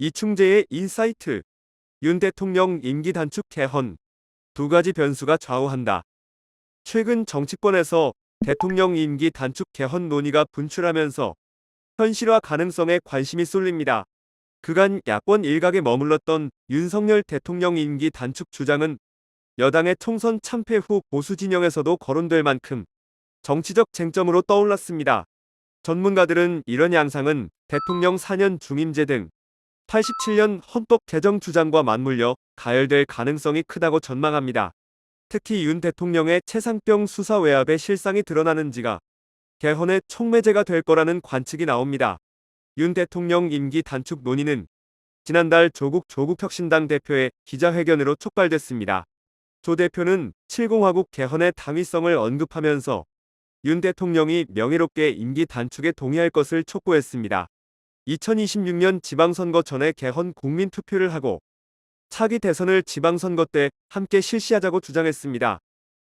이충재의 인사이트. 윤 대통령 임기 단축 개헌. 두 가지 변수가 좌우한다. 최근 정치권에서 대통령 임기 단축 개헌 논의가 분출하면서 현실화 가능성에 관심이 쏠립니다. 그간 야권 일각에 머물렀던 윤석열 대통령 임기 단축 주장은 여당의 총선 참패 후 보수 진영에서도 거론될 만큼 정치적 쟁점으로 떠올랐습니다. 전문가들은 이런 양상은 대통령 4년 중임제 등 87년 헌법 개정 주장과 맞물려 가열될 가능성이 크다고 전망합니다. 특히 윤 대통령의 최상병 수사 외압의 실상이 드러나는 지가 개헌의 촉매제가 될 거라는 관측이 나옵니다. 윤 대통령 임기 단축 논의는 지난달 조국 조국혁신당 대표의 기자회견으로 촉발됐습니다. 조 대표는 70화국 개헌의 당위성을 언급하면서 윤 대통령이 명예롭게 임기 단축에 동의할 것을 촉구했습니다. 2026년 지방선거 전에 개헌 국민투표를 하고 차기 대선을 지방선거 때 함께 실시하자고 주장했습니다.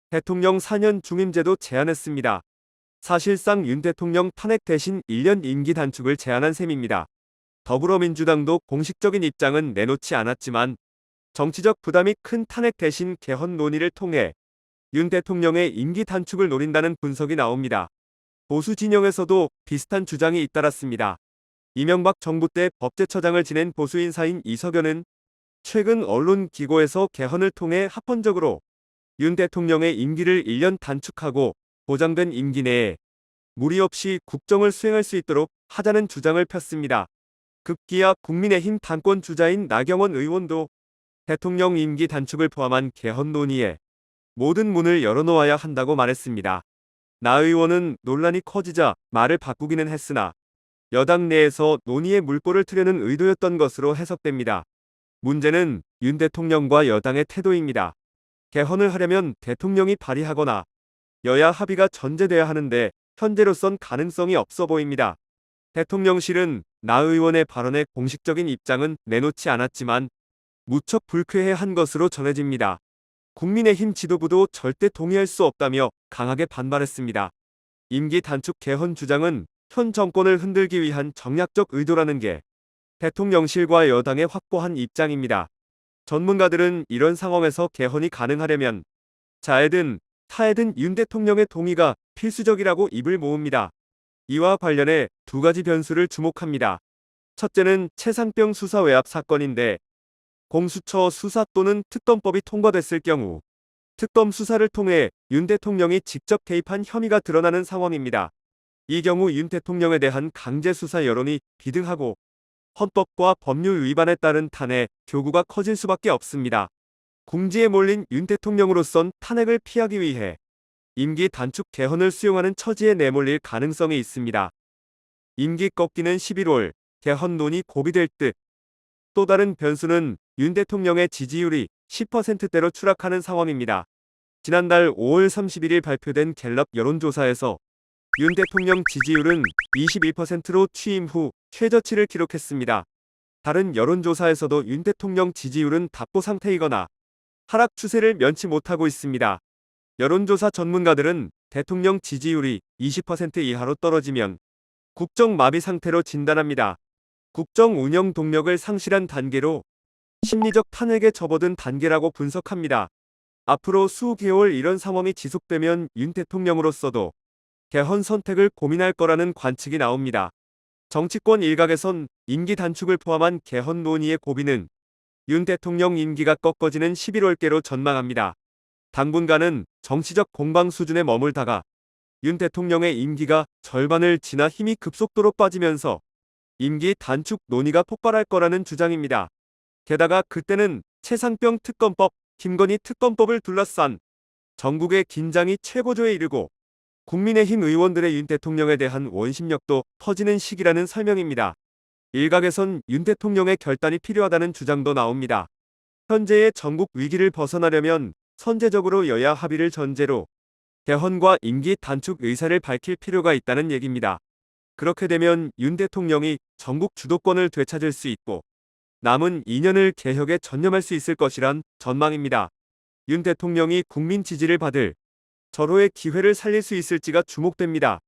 대통령 4년 중임제도 제안했습니다. 사실상 윤 대통령 탄핵 대신 1년 임기 단축을 제안한 셈입니다. 더불어민주당도 공식적인 입장은 내놓지 않았지만 정치적 부담이 큰 탄핵 대신 개헌 논의를 통해 윤 대통령의 임기 단축을 노린다는 분석이 나옵니다. 보수 진영에서도 비슷한 주장이 잇따랐습니다. 이명박 정부 때 법제처장을 지낸 보수 인사인 이석연은 최근 언론 기고에서 개헌을 통해 합헌적으로 윤 대통령의 임기를 1년 단축하고 보장된 임기 내에 무리 없이 국정을 수행할 수 있도록 하자는 주장을 폈습니다. 급기야 국민의힘 당권 주자인 나경원 의원도 대통령 임기 단축을 포함한 개헌 논의에 모든 문을 열어놓아야 한다고 말했습니다. 나 의원은 논란이 커지자 말을 바꾸기는 했으나 여당 내에서 논의의 물꼬를 트려는 의도였던 것으로 해석됩니다. 문제는 윤 대통령과 여당의 태도입니다. 개헌을 하려면 대통령이 발의하거나 여야 합의가 전제돼야 하는데 현재로선 가능성이 없어 보입니다. 대통령실은 나 의원의 발언에 공식적인 입장은 내놓지 않았지만 무척 불쾌해한 것으로 전해집니다. 국민의힘 지도부도 절대 동의할 수 없다며 강하게 반발했습니다. 임기 단축 개헌 주장은 현 정권을 흔들기 위한 정략적 의도라는 게 대통령실과 여당의 확고한 입장입니다. 전문가들은 이런 상황에서 개헌이 가능하려면 자해든 타해든 윤 대통령의 동의가 필수적이라고 입을 모읍니다. 이와 관련해 두 가지 변수를 주목합니다. 첫째는 최상병 수사 외압 사건인데 공수처 수사 또는 특검법이 통과됐을 경우 특검 수사를 통해 윤 대통령이 직접 개입한 혐의가 드러나는 상황입니다. 이 경우 윤 대통령에 대한 강제 수사 여론이 비등하고 헌법과 법률 위반에 따른 탄핵, 교구가 커질 수밖에 없습니다. 궁지에 몰린 윤 대통령으로선 탄핵을 피하기 위해 임기 단축 개헌을 수용하는 처지에 내몰릴 가능성이 있습니다. 임기 꺾이는 11월, 개헌 논의 고비될 듯. 또 다른 변수는 윤 대통령의 지지율이 10%대로 추락하는 상황입니다. 지난달 5월 31일 발표된 갤럽 여론조사에서 윤 대통령 지지율은 21%로 취임 후 최저치를 기록했습니다. 다른 여론조사에서도 윤 대통령 지지율은 답보 상태이거나 하락 추세를 면치 못하고 있습니다. 여론조사 전문가들은 대통령 지지율이 20% 이하로 떨어지면 국정 마비 상태로 진단합니다. 국정 운영 동력을 상실한 단계로 심리적 탄핵에 접어든 단계라고 분석합니다. 앞으로 수개월 이런 상황이 지속되면 윤 대통령으로서도 개헌 선택을 고민할 거라는 관측이 나옵니다. 정치권 일각에선 임기 단축을 포함한 개헌 논의의 고비는 윤 대통령 임기가 꺾어지는 11월께로 전망합니다. 당분간은 정치적 공방 수준에 머물다가 윤 대통령의 임기가 절반을 지나 힘이 급속도로 빠지면서 임기 단축 논의가 폭발할 거라는 주장입니다. 게다가 그때는 최상병 특검법, 김건희 특검법을 둘러싼 전국의 긴장이 최고조에 이르고 국민의힘 의원들의 윤 대통령에 대한 원심력도 퍼지는 시기라는 설명입니다. 일각에선 윤 대통령의 결단이 필요하다는 주장도 나옵니다. 현재의 전국 위기를 벗어나려면 선제적으로 여야 합의를 전제로 개헌과 임기 단축 의사를 밝힐 필요가 있다는 얘기입니다. 그렇게 되면 윤 대통령이 전국 주도권을 되찾을 수 있고 남은 2년을 개혁에 전념할 수 있을 것이란 전망입니다. 윤 대통령이 국민 지지를 받을 절호의 기회를 살릴 수 있을지가 주목됩니다.